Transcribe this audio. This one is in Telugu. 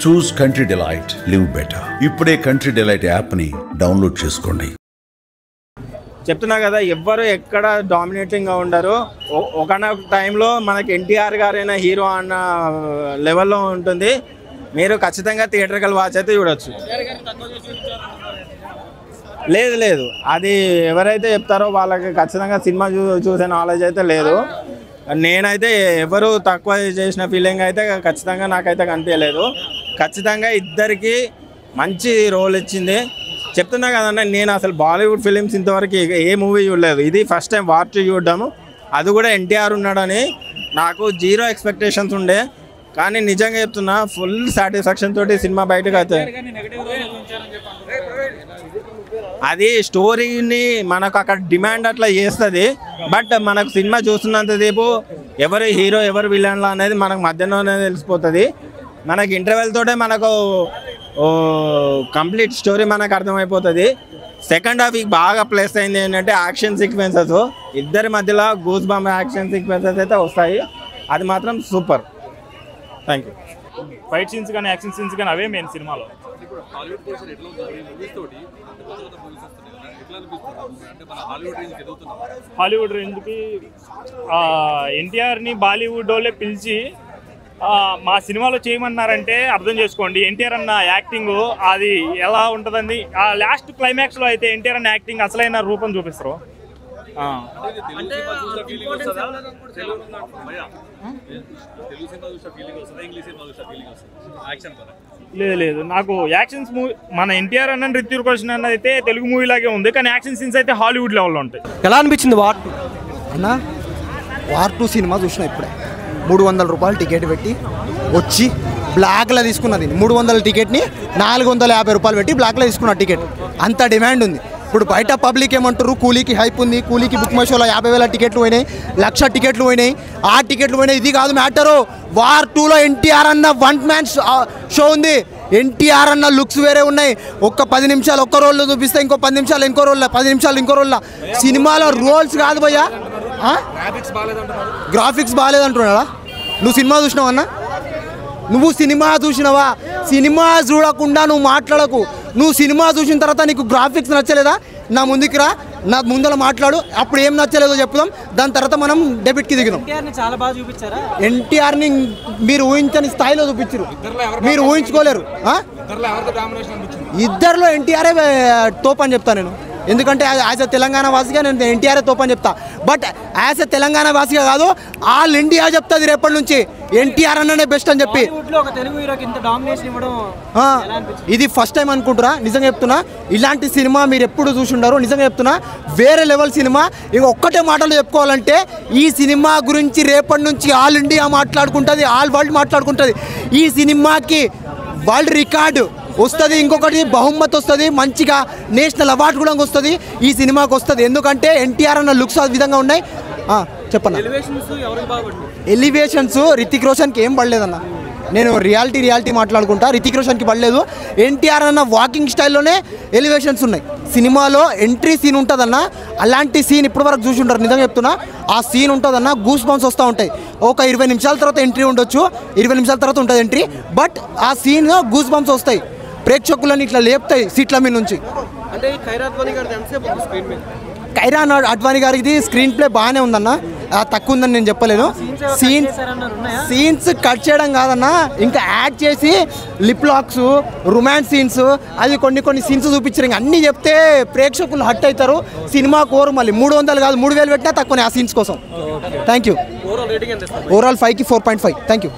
చూస్ కంట్రీ డిలైట్, లివ్ బెటర్. ఇప్పుడే కంట్రీ డిలైట్ యాప్ని డౌన్లోడ్ చేసుకోండి. చెప్తున్నా కదా, ఎవ్వరు ఎక్కడ డామినేటింగ్గా ఉండరు. ఒకనొక టైంలో మనకి ఎన్టీఆర్ గారైనా హీరో అన్న లెవెల్లో ఉంటుంది. మీరు ఖచ్చితంగా థియేటర్కల్ వాచ్ అయితే చూడొచ్చు. లేదు, అది ఎవరైతే చెప్తారో వాళ్ళకి ఖచ్చితంగా సినిమా చూసే నాలెడ్జ్ అయితే లేదు. నేనైతే ఎవరు తక్కువ చేసిన ఫీలింగ్ అయితే ఖచ్చితంగా నాకైతే కనిపించలేదు. ఖచ్చితంగా ఇద్దరికి మంచి రోల్ ఇచ్చింది. చెప్తున్నా కదన్నా, నేను అసలు బాలీవుడ్ ఫిలిమ్స్ ఇంతవరకు ఏ మూవీ చూడలేదు. ఇది ఫస్ట్ టైం వార్ చూడడము, అది కూడా ఎన్టీఆర్ ఉన్నాడని. నాకు జీరో ఎక్స్పెక్టేషన్స్ ఉండే, కానీ నిజంగా చెప్తున్నా ఫుల్ సాటిస్ఫాక్షన్ తోటి సినిమా బయటకు అయితే. అది స్టోరీని మనకు అక్కడ డిమాండ్ అట్లా చేస్తుంది. బట్ మనకు సినిమా చూస్తున్నంతసేపు ఎవరు హీరో ఎవరు విలన్లా అనేది మనకు మధ్యలోనే తెలిసిపోతుంది. మనకి ఇంటర్వెల్ తోటే మనకు కంప్లీట్ స్టోరీ మనకు అర్థమైపోతుంది. సెకండ్ హాఫ్ బాగా ప్లేస్ అయింది ఏంటంటే యాక్షన్ సీక్వెన్సెస్, ఇద్దరి మధ్యలో గూస్ బంప్ యాక్షన్ సీక్వెన్సెస్ అయితే వస్తాయి. అది మాత్రం super. Thank you. Fight scenes కానీ యాక్షన్ సీన్స్ కానీ అవే మెయిన్ సినిమాలో. హాలీవుడ్ రేంజ్కి ఎన్టీఆర్ని బాలీవుడ్ వాళ్ళే పిలిచి మా సినిమాలో చేయమన్నారంటే అర్థం చేసుకోండి. ఎన్టీఆర్ అన్న యాక్టింగ్ అది ఎలా ఉంటుందండి. ఆ లాస్ట్ క్లైమాక్స్లో అయితే ఎన్టీఆర్ అన్న యాక్టింగ్ అసలైన రూపం చూపిస్తారు. లేదు, నాకు యాక్షన్స్ మూవీ మన ఎన్టీఆర్ అన్న రితిక్ రోషన్ అన్న అయితే తెలుగు మూవీ లాగే ఉంది, కానీ యాక్షన్ సీన్స్ అయితే హాలీవుడ్ లెవెల్లో ఉంటాయి. ఎలా అనిపించింది వార్ 2 అన్న? వార్ 2 సినిమా చూసిన ఇప్పుడే. 300 రూపాయలు టికెట్ పెట్టి వచ్చి బ్లాక్లో తీసుకున్నది. 300 టికెట్ని 450 రూపాయలు పెట్టి బ్లాక్లో తీసుకున్న టికెట్. అంత డిమాండ్ ఉంది. ఇప్పుడు బయట పబ్లిక్ ఏమంటారు, కూలీకి హైప్ ఉంది, కూలీకి బుక్ మై షోలో 50,000 టికెట్లు పోయినాయి, 1,00,000 టికెట్లు పోయినాయి, ఆ టికెట్లు పోయినాయి. ఇది కాదు మ్యాటరు. వార్ 2లో ఎన్టీఆర్ అన్న వన్ మ్యాన్ షో ఉంది. ఎన్టీఆర్ అన్న లుక్స్ వేరే ఉన్నాయి. 10 నిమిషాలు ఒక్క రోల్లో చూపిస్తే ఇంకో 10 నిమిషాలు ఇంకో రోల్లో, 10 నిమిషాలు ఇంకో రోల్లో. సినిమాలో రోల్స్ కాదు భయ్యా, గ్రాఫిక్స్ బాగాలేదంటున్నాడా? నువ్వు సినిమా చూసినావన్నా? నువ్వు సినిమా చూసినావా? సినిమా చూడకుండా నువ్వు మాట్లాడకు. నువ్వు సినిమా చూసిన తర్వాత నీకు గ్రాఫిక్స్ నచ్చలేదా? నా ముందుకు రా, నా ముందర మాట్లాడు. అప్పుడు ఏం నచ్చలేదో చెప్పుదాం, దాని తర్వాత మనం డెబిట్కి దిగుదాం. ఎన్టీఆర్ని మీరు ఊహించని స్థాయిలో చూపించారు, మీరు ఊహించుకోలేరు. ఇద్దరిలో ఎన్టీఆరే తోపు అని చెప్తాను నేను. ఎందుకంటే యాజ్ ఎ తెలంగాణ వాసిగా నేను ఎన్టీఆర్ఏ తోపు అని చెప్తా. బట్ యాజ్ ఎ తెలంగాణ వాసిగా కాదు, ఆల్ ఇండియా చెప్తుంది రేపటి నుంచి ఎన్టీఆర్ అన్ననే బెస్ట్ అని చెప్పి. ఇది ఫస్ట్ టైం అనుకుంటున్నా, నిజంగా చెప్తున్నా. ఇలాంటి సినిమా మీరు ఎప్పుడు చూసి ఉండరు, నిజంగా చెప్తున్నా. వేరే లెవెల్ సినిమా. ఇక ఒక్కటే మాటలు చెప్పుకోవాలంటే, ఈ సినిమా గురించి రేపటి నుంచి ఆల్ ఇండియా మాట్లాడుకుంటుంది, ఆల్ వరల్డ్ మాట్లాడుకుంటుంది. ఈ సినిమాకి వరల్డ్ రికార్డు వస్తుంది, ఇంకొకటి బహుమతి వస్తుంది, మంచిగా నేషనల్ అవార్డు కూడా వస్తుంది ఈ సినిమాకి వస్తుంది. ఎందుకంటే ఎన్టీఆర్ అన్న లుక్స్ ఆ విధంగా ఉన్నాయి. చెప్పన్నా, ఎలివేషన్స్ రితిక్ రోషన్కి ఏం పడలేదన్న. నేను రియాలిటీ మాట్లాడుకుంటా. రితిక్ రోషన్కి పడలేదు. ఎన్టీఆర్ అన్న వాకింగ్ స్టైల్లోనే ఎలివేషన్స్ ఉన్నాయి. సినిమాలో ఎంట్రీ సీన్ ఉంటుందన్న, అలాంటి సీన్ ఇప్పటివరకు చూసి ఉంటారు. నిజంగా చెప్తున్నా, ఆ సీన్ ఉంటుందన్న, గూస్ బంప్స్ వస్తూ ఉంటాయి. ఒక 20 నిమిషాల తర్వాత ఎంట్రీ ఉండొచ్చు, 20 నిమిషాల తర్వాత ఉంటుంది ఎంట్రీ. బట్ ఆ సీన్ గూస్ బంప్స్ వస్తాయి, ప్రేక్షకులను ఇట్లా లేపుతాయి సీట్ల మీద నుంచి. ఖైరా అడ్వాణి గారికి స్క్రీన్ ప్లే బాగానే ఉందన్న, తక్కువ ఉందని నేను చెప్పలేను. సీన్స్ కట్ చేయడం కాదన్న, ఇంకా యాడ్ చేసి లిప్ లాక్స్, రొమాన్స్ సీన్స్, అది కొన్ని సీన్స్ చూపించారు. ఇంకా అన్నీ చెప్తే ప్రేక్షకులు హట్ అవుతారు. సినిమా కోరు మళ్ళీ 300 కాదు 3,000 పెట్టినా తక్కువనే ఆ సీన్స్ కోసం. Thank you. ఓవరాల్ 5కి 4.5. Thank you.